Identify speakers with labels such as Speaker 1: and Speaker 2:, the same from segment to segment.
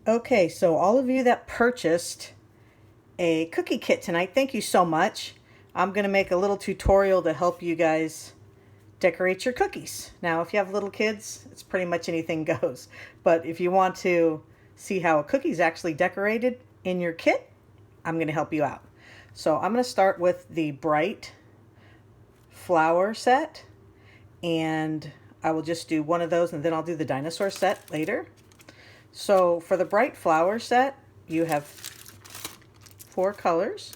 Speaker 1: Okay, so all of you that purchased a cookie kit tonight, thank you so much. I'm going to make a little tutorial to help you guys decorate your cookies. Now, if you have little kids, it's pretty much anything goes. But if you want to see how a cookie is actually decorated in your kit, I'm going to help you out. So I'm going to start with the bright flower set, and I will just do one of those, and then I'll do the dinosaur set later. So for the bright flower set, you have 4 colors.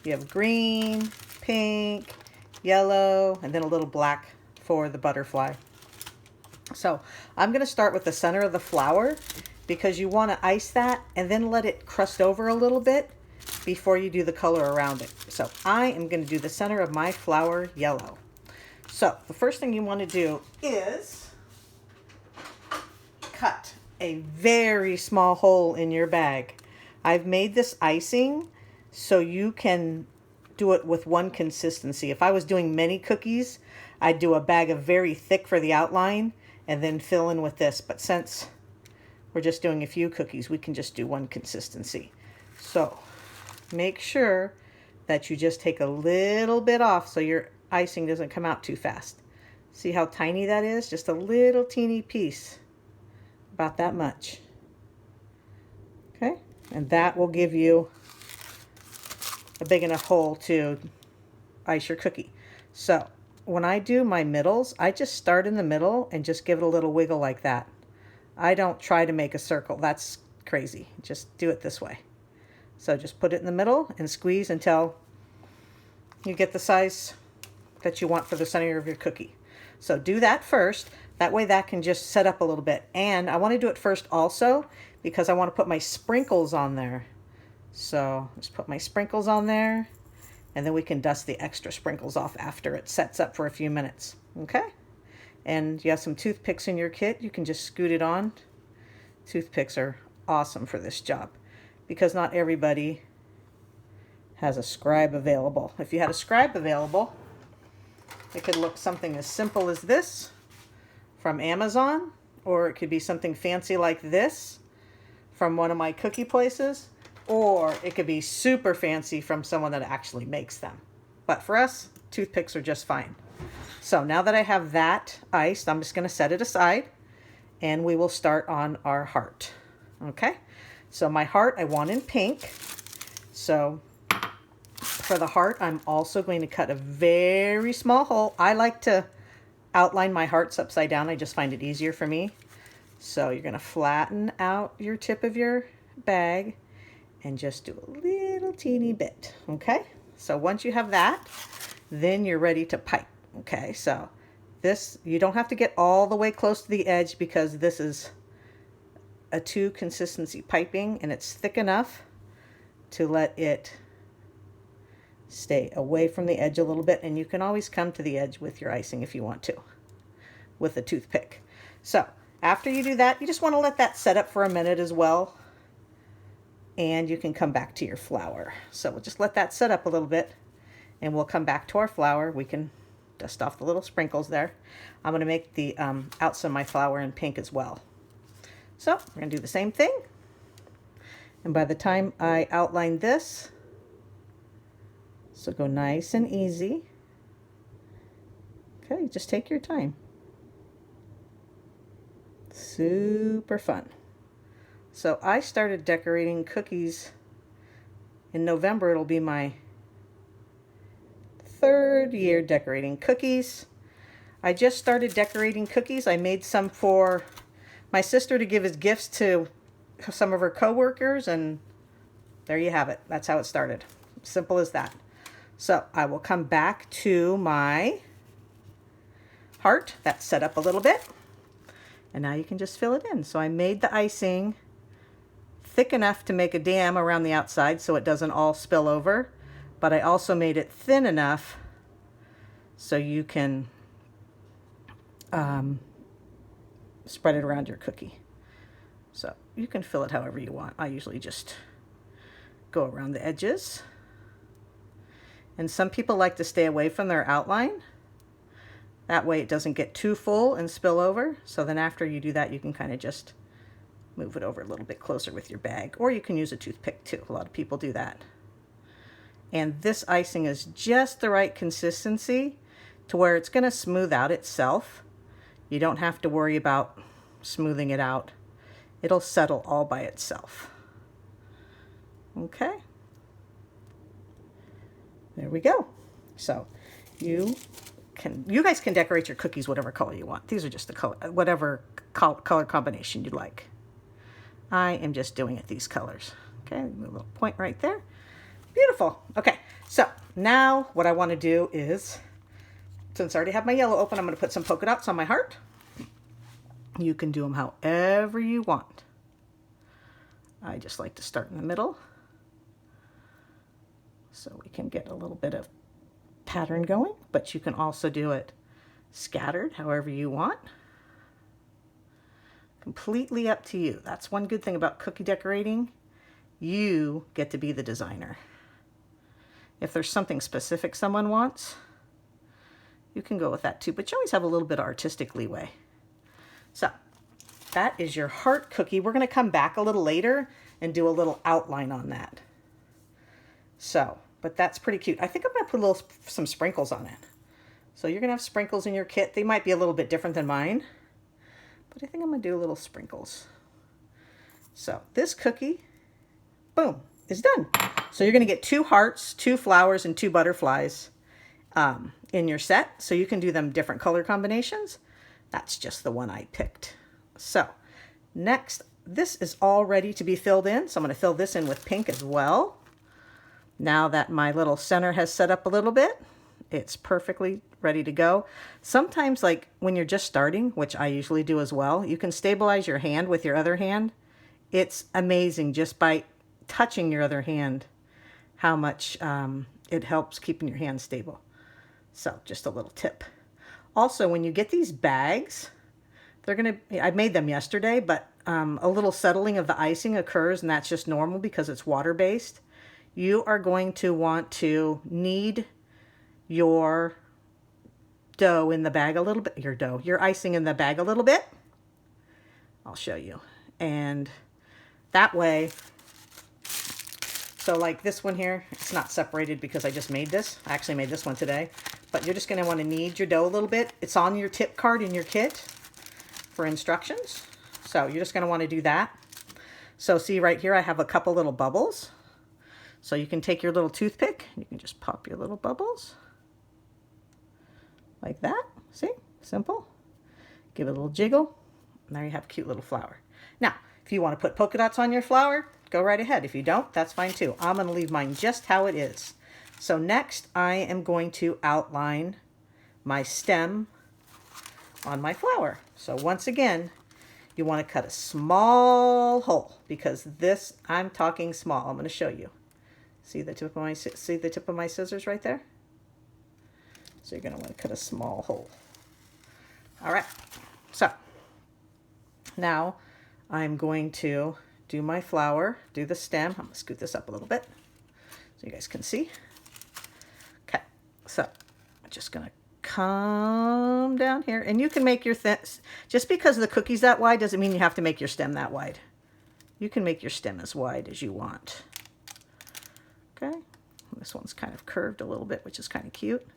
Speaker 1: You have green, pink, yellow, and then a little black for the butterfly. So I'm going to start with the center of the flower because you want to ice that and then let it crust over a little bit before you do the color around it. So I am going to do the center of my flower yellow. So the first thing you want to do is cut a very small hole in your bag. I've made this icing so you can do it with one consistency. If I was doing many cookies, I'd do a bag of very thick for the outline and then fill in with this. But since we're just doing a few cookies, we can just do one consistency. So make sure that you just take a little bit off so your icing doesn't come out too fast. See how tiny that is? Just a little teeny piece. About that much. Okay, and that will give you a big enough hole to ice your cookie. So when I do my middles, I just start in the middle and just give it a little wiggle like that. I don't try to make a circle. That's crazy. Just do it this way. So just put it in the middle and squeeze until you get the size that you want for the center of your cookie. So do that first. That way that can just set up a little bit. And I want to do it first also because I want to put my sprinkles on there. So just put my sprinkles on there, and then we can dust the extra sprinkles off after it sets up for a few minutes. Okay? And you have some toothpicks in your kit, you can just scoot it on. Toothpicks are awesome for this job because not everybody has a scribe available. If you had a scribe available, it could look something as simple as this from Amazon, or it could be something fancy like this from one of my cookie places, or it could be super fancy from someone that actually makes them. But for us, toothpicks are just fine. So now that I have that iced, I'm just going to set it aside and we will start on our heart. Okay, so my heart I want in pink. So for the heart, I'm also going to cut a very small hole. I like to outline my hearts upside down. I just find it easier for me. So you're going to flatten out your tip of your bag and just do a little teeny bit. Okay, so once you have that, then you're ready to pipe. Okay, so this, you don't have to get all the way close to the edge because this is a 2 consistency piping and it's thick enough to let it stay away from the edge a little bit, and you can always come to the edge with your icing if you want to with a toothpick. So after you do that, you just want to let that set up for a minute as well, and you can come back to your flower. So we'll just let that set up a little bit and we'll come back to our flower. We can dust off the little sprinkles there. I'm going to make the outside of my flower in pink as well. So we're going to do the same thing, and by the time I outline this, so go nice and easy. Okay, just take your time. Super fun. So I started decorating cookies in November. It'll be my 3rd year decorating cookies. I just started decorating cookies. I made some for my sister to give as gifts to some of her coworkers, and there you have it. That's how it started. Simple as that. So I will come back to my heart. That's set up a little bit. And now you can just fill it in. So I made the icing thick enough to make a dam around the outside so it doesn't all spill over. But I also made it thin enough so you can spread it around your cookie. So you can fill it however you want. I usually just go around the edges. And some people like to stay away from their outline. That way it doesn't get too full and spill over. So then after you do that, you can kind of just Move it over a little bit closer with your bag, or you can use a toothpick too. A lot of people do that. And this icing is just the right consistency to where it's going to smooth out itself. You don't have to worry about smoothing it out. It'll settle all by itself. Okay. There we go. So you guys can decorate your cookies whatever color you want. These are just the color, whatever color combination you like. I am just doing it these colors. Okay, a little point right there. Beautiful. Okay, so now what I want to do is, since I already have my yellow open, I'm going to put some polka dots on my heart. You can do them however you want. I just like to start in the middle so we can get a little bit of pattern going, but you can also do it scattered however you want. Completely up to you. That's one good thing about cookie decorating. You get to be the designer. If there's something specific someone wants, you can go with that too, but you always have a little bit of artistic leeway. So that is your heart cookie. We're going to come back a little later and do a little outline on that. So, but that's pretty cute. I think I'm going to put some sprinkles on it. So you're going to have sprinkles in your kit. They might be a little bit different than mine, but I think I'm going to do little sprinkles. So this cookie, boom, is done. So you're going to get 2 hearts, 2 flowers, and 2 butterflies in your set. So you can do them different color combinations. That's just the one I picked. So next, this is all ready to be filled in. So I'm going to fill this in with pink as well. Now that my little center has set up a little bit, it's perfectly ready to go. Sometimes, like when you're just starting, which I usually do as well, you can stabilize your hand with your other hand. It's amazing just by touching your other hand how much it helps keeping your hand stable. So just a little tip. Also, when you get these bags, I made them yesterday, but a little settling of the icing occurs, and that's just normal because it's water-based. You are going to want to knead your dough in the bag a little bit, your icing in the bag a little bit. I'll show you. And that way, so like this one here, it's not separated because I just made this. I actually made this one today. But you're just going to want to knead your dough a little bit. It's on your tip card in your kit for instructions. So you're just going to want to do that. So see right here, I have a couple little bubbles. So you can take your little toothpick, you can just pop your little bubbles like that. See, simple. Give it a little jiggle, and there you have a cute little flower. Now, if you want to put polka dots on your flower, go right ahead. If you don't, that's fine too. I'm going to leave mine just how it is. So next, I am going to outline my stem on my flower. So once again, you want to cut a small hole because this, I'm talking small. I'm going to show you. See the tip of my scissors right there? So you're going to want to cut a small hole. All right. So now I'm going to do my flower, do the stem. I'm going to scoot this up a little bit so you guys can see. Okay. So I'm just going to come down here, and you can make your just because the cookie's that wide doesn't mean you have to make your stem that wide. You can make your stem as wide as you want. Okay, this one's kind of curved a little bit, which is kind of cute.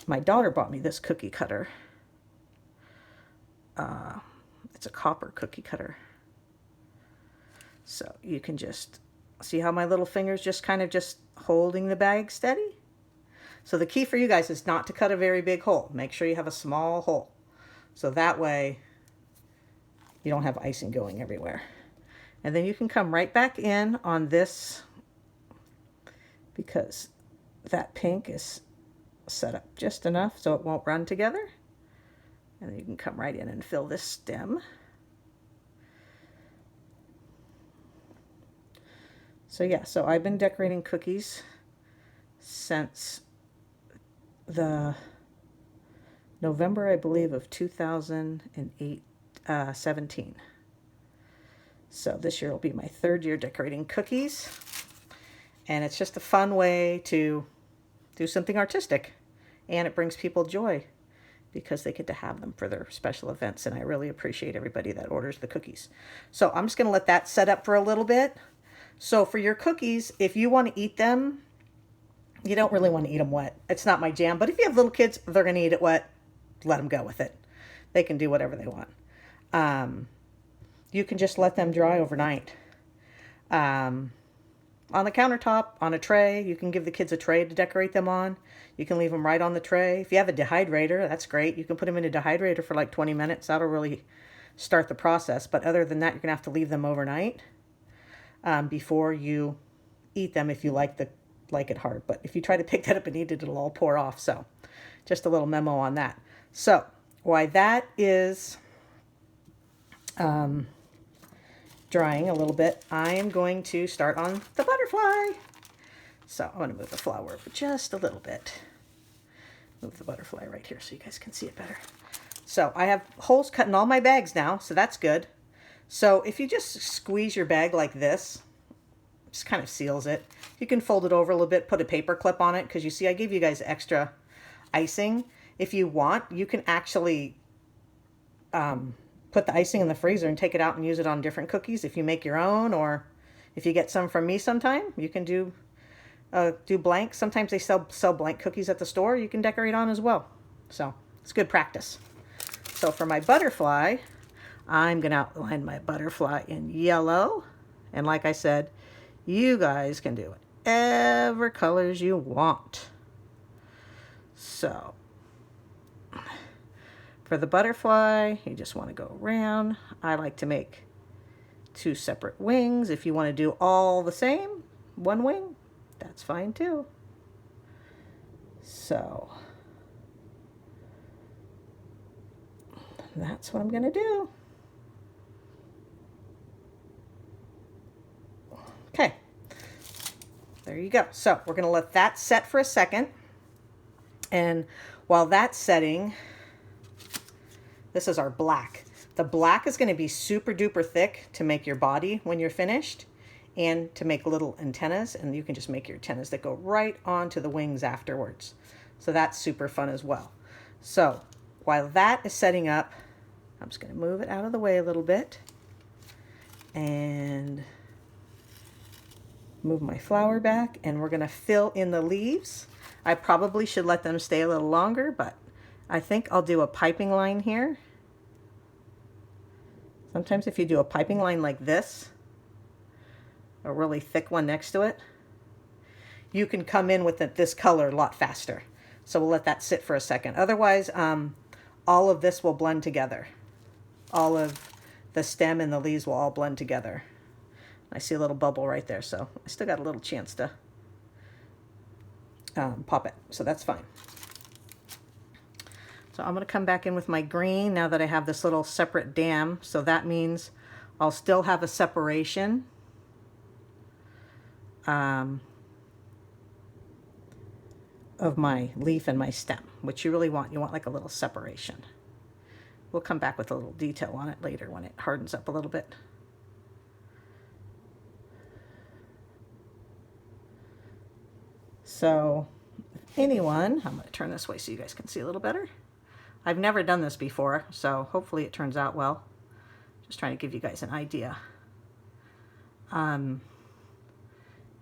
Speaker 1: My daughter bought me this cookie cutter. It's a copper cookie cutter. So you can just see how my little finger's just kind of just holding the bag steady. So the key for you guys is not to cut a very big hole. Make sure you have a small hole. So that way you don't have icing going everywhere. And then you can come right back in on this because that pink is set up just enough so it won't run together. And then you can come right in and fill this stem. So yeah, so I've been decorating cookies since the November, I believe, of 2017. So this year will be my 3rd year decorating cookies. And it's just a fun way to do something artistic. And it brings people joy because they get to have them for their special events. And I really appreciate everybody that orders the cookies. So I'm just going to let that set up for a little bit. So for your cookies, if you want to eat them, you don't really want to eat them wet. It's not my jam. But if you have little kids, they're going to eat it wet. Let them go with it. They can do whatever they want. You can just let them dry overnight. On the countertop, on a tray. You can give the kids a tray to decorate them on. You can leave them right on the tray. If you have a dehydrator, that's great. You can put them in a dehydrator for like 20 minutes. That'll really start the process. But other than that, you're going to have to leave them overnight before you eat them if you like it hard. But if you try to pick that up and eat it, it'll all pour off. So just a little memo on that. So while that is drying a little bit, I am going to start on the butterfly. So I'm going to move the flower over just a little bit. Move the butterfly right here so you guys can see it better. So I have holes cut in all my bags now, so that's good. So if you just squeeze your bag like this, just kind of seals it. You can fold it over a little bit, put a paper clip on it, because you see I gave you guys extra icing. If you want, you can actually put the icing in the freezer and take it out and use it on different cookies if you make your own, or if you get some from me sometime, you can do blank. Sometimes they sell blank cookies at the store you can decorate on as well. So it's good practice. So for my butterfly, I'm going to outline my butterfly in yellow. And like I said, you guys can do whatever colors you want. So for the butterfly, you just want to go around. I like to make 2 separate wings. If you want to do all the same, 1 wing, that's fine too. So that's what I'm going to do. Okay, there you go. So we're going to let that set for a second. And while that's setting, this is our black. The black is going to be super duper thick to make your body when you're finished, and to make little antennas. And you can just make your antennas that go right onto the wings afterwards. So that's super fun as well. So while that is setting up, I'm just going to move it out of the way a little bit and move my flower back, and we're going to fill in the leaves. I probably should let them stay a little longer, but I think I'll do a piping line here. Sometimes if you do a piping line like this, a really thick one next to it, you can come in with this color a lot faster. So we'll let that sit for a second. Otherwise, all of this will blend together. All of the stem and the leaves will all blend together. I see a little bubble right there, so I still got a little chance to pop it, so that's fine. So I'm going to come back in with my green now that I have this little separate dam. So that means I'll still have a separation. Of my leaf and my stem, which you really want. You want like a little separation. We'll come back with a little detail on it later when it hardens up a little bit. So if anyone, I'm going to turn this way so you guys can see a little better. I've never done this before, so hopefully it turns out well. Just trying to give you guys an idea how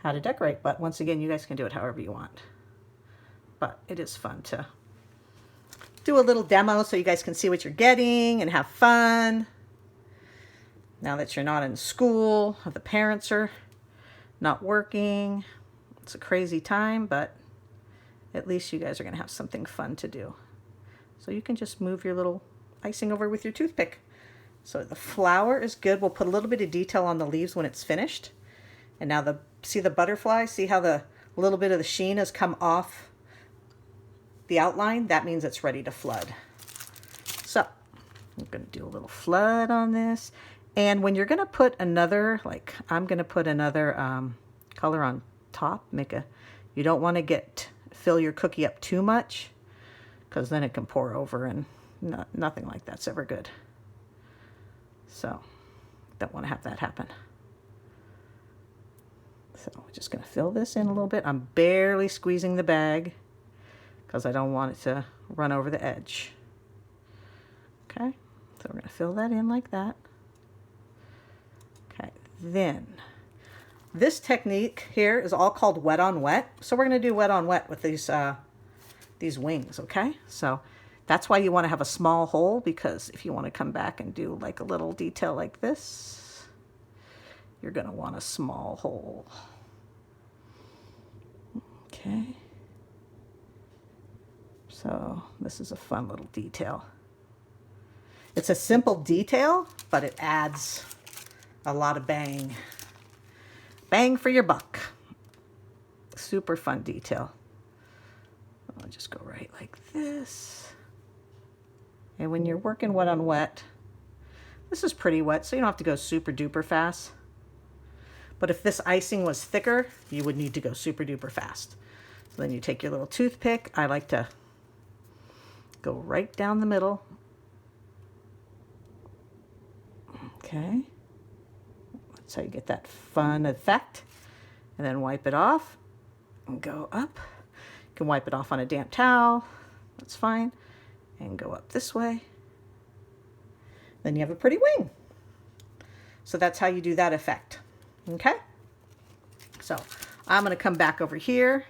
Speaker 1: to decorate, but once again, you guys can do it however you want. But it is fun to do a little demo so you guys can see what you're getting and have fun. Now that you're not in school, or the parents are not working, it's a crazy time, but at least you guys are going to have something fun to do. So you can just move your little icing over with your toothpick. So the flower is good. We'll put a little bit of detail on the leaves when it's finished. And now see the butterfly? See how the little bit of the sheen has come off the outline? That means it's ready to flood. So I'm going to do a little flood on this. And when you're going to put another, like I'm going to put another color on top, you don't want to fill your cookie up too much, because then it can pour over, and nothing like that's ever good. So don't want to have that happen. So we're just going to fill this in a little bit. I'm barely squeezing the bag because I don't want it to run over the edge. Okay, so we're going to fill that in like that. Okay, then this technique here is all called wet on wet. So we're going to do wet on wet with these wings, okay? So that's why you want to have a small hole, because if you want to come back and do like a little detail like this, you're going to want a small hole. Okay. So this is a fun little detail. It's a simple detail, but it adds a lot of bang. Bang for your buck. Super fun detail. I'll just go right like this. And when you're working wet on wet, this is pretty wet, so you don't have to go super duper fast. But if this icing was thicker, you would need to go super duper fast. So then you take your little toothpick. I like to go right down the middle. Okay. That's how you get that fun effect. And then wipe it off and go up. You can wipe it off on a damp towel. That's fine. And go up this way. Then you have a pretty wing. So that's how you do that effect. Okay? So I'm going to come back over here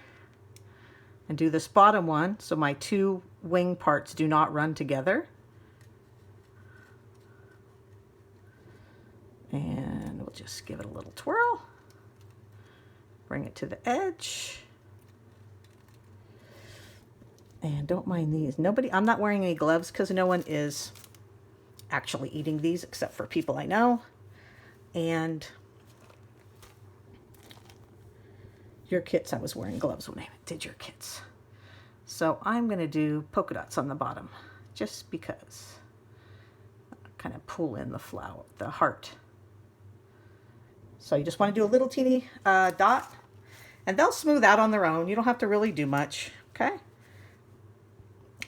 Speaker 1: and do this bottom one so my two wing parts do not run together. And we'll just give it a little twirl. Bring it to the edge. And don't mind these. I'm not wearing any gloves because no one is actually eating these except for people I know. And your kits, I was wearing gloves when I did your kits. So I'm going to do polka dots on the bottom just because. Kind of pull in the flower, the heart. So you just want to do a little teeny dot, and they'll smooth out on their own. You don't have to really do much, okay?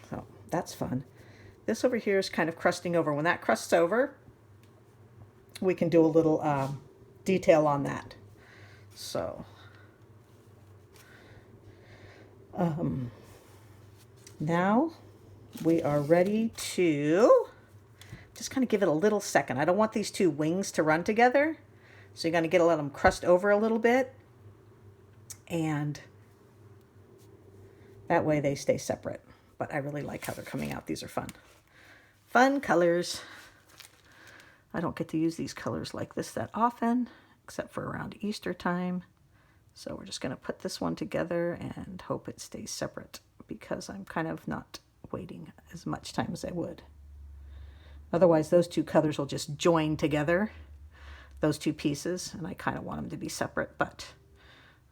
Speaker 1: So that's fun. This over here is kind of crusting over. When that crusts over, we can do a little detail on that. So now we are ready to just kind of give it a little second. I don't want these two wings to run together. So you're going to let them crust over a little bit. And that way they stay separate. But I really like how they're coming out. These are fun. Fun colors. I don't get to use these colors like this that often, except for around Easter time. So we're just going to put this one together and hope it stays separate, because I'm kind of not waiting as much time as I would. Otherwise, those two colors will just join together, those two pieces, and I kind of want them to be separate, but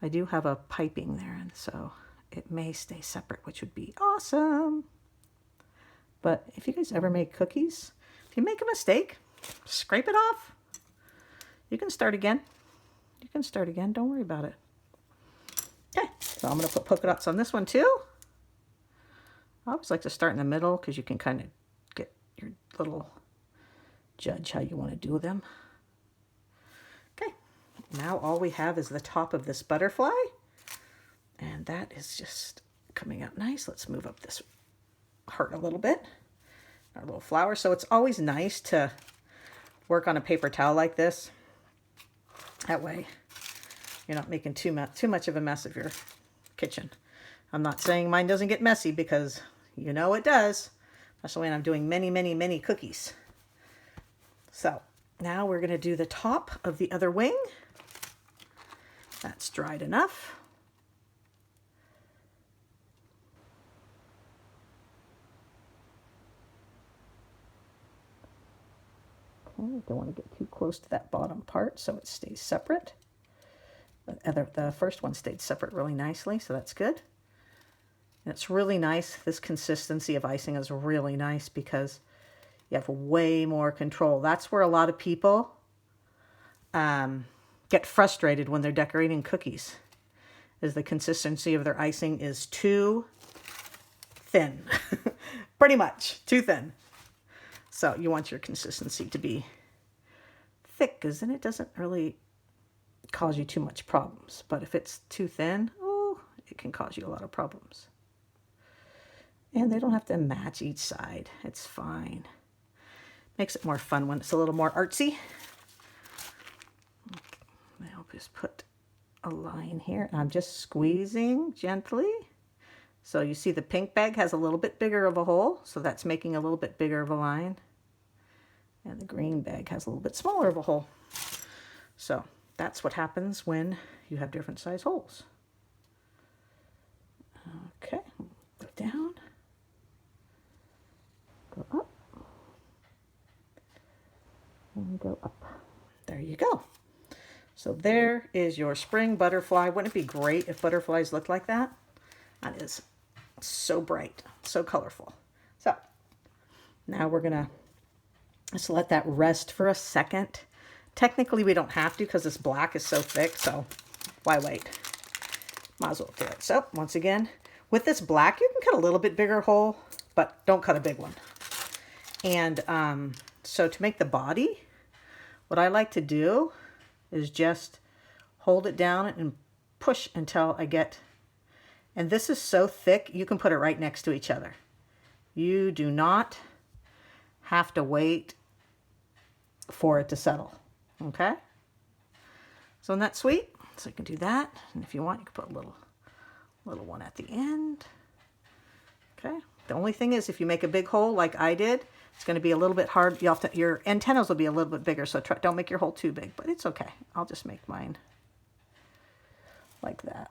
Speaker 1: I do have a piping there, and so it may stay separate, which would be awesome. But if you guys ever make cookies, if you make a mistake, scrape it off. You can start again. You can start again. Don't worry about it. Okay, so I'm going to put polka dots on this one too. I always like to start in the middle because you can kind of get your little judge how you want to do them. Okay, now all we have is the top of this butterfly, and that is just coming out nice. Let's move up this heart a little bit, our little flower. So it's always nice to work on a paper towel like this. That way you're not making too much of a mess of your kitchen. I'm not saying mine doesn't get messy, because you know it does, especially when I'm doing many, many, many cookies. So now we're going to do the top of the other wing. That's dried enough. Okay, don't want to get too close to that bottom part so it stays separate. The first one stayed separate really nicely, so that's good. And it's really nice. This consistency of icing is really nice because you have way more control. That's where a lot of people get frustrated when they're decorating cookies, is the consistency of their icing is too thin. Pretty much too thin. So you want your consistency to be thick, because then it doesn't really cause you too much problems. But if it's too thin, oh, it can cause you a lot of problems. And they don't have to match each side. It's fine. Makes it more fun when it's a little more artsy. I'll just put a line here. I'm just squeezing gently. So you see the pink bag has a little bit bigger of a hole, so that's making a little bit bigger of a line. And the green bag has a little bit smaller of a hole. So that's what happens when you have different size holes. Okay, go down, go up, and go up. There you go. So there is your spring butterfly. Wouldn't it be great if butterflies looked like that? That is so bright, so colorful. So now we're gonna just let that rest for a second. Technically we don't have to because this black is so thick, so why wait? Might as well do it. So once again, with this black, you can cut a little bit bigger hole, but don't cut a big one. And so to make the body, what I like to do is just hold it down and push until I get, and this is so thick, you can put it right next to each other. You do not have to wait for it to settle, okay? So isn't that sweet? So you can do that, and if you want, you can put a little one at the end. Okay. The only thing is, if you make a big hole like I did, it's going to be a little bit hard. You have to, your antennas will be a little bit bigger, so don't make your hole too big. But it's okay. I'll just make mine like that,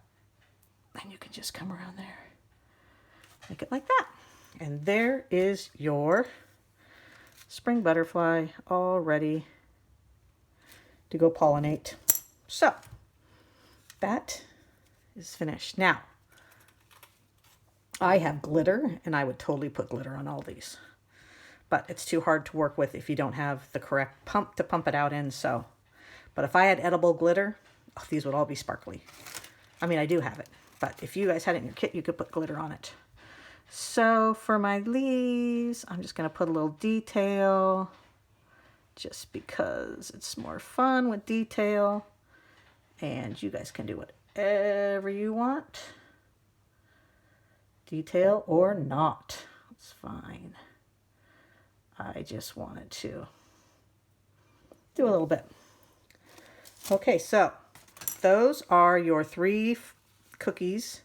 Speaker 1: and you can just come around there, make it like that, and there is your spring butterfly all ready to go pollinate. So that is finished. Now, I have glitter, and I would totally put glitter on all these, but it's too hard to work with if you don't have the correct pump to pump it out in. So, but if I had edible glitter, oh, these would all be sparkly. I mean, I do have it, but if you guys had it in your kit, you could put glitter on it. So for my leaves, I'm just going to put a little detail just because it's more fun with detail, and you guys can do whatever you want. Detail or not, it's fine. I just wanted to do a little bit. Okay, so those are your 3 cookies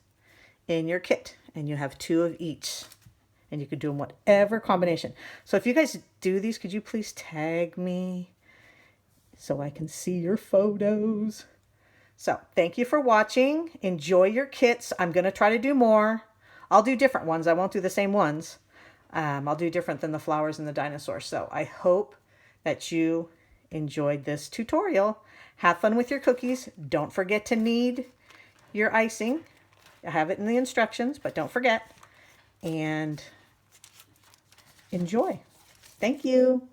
Speaker 1: in your kit, and you have 2 of each, and you could do them whatever combination. So if you guys do these, could you please tag me so I can see your photos? So thank you for watching. Enjoy your kits. I'm going to try to do more. I'll do different ones. I won't do the same ones. I'll do different than the flowers and the dinosaurs. So I hope that you enjoyed this tutorial. Have fun with your cookies. Don't forget to knead your icing. I have it in the instructions, but don't forget. And enjoy. Thank you.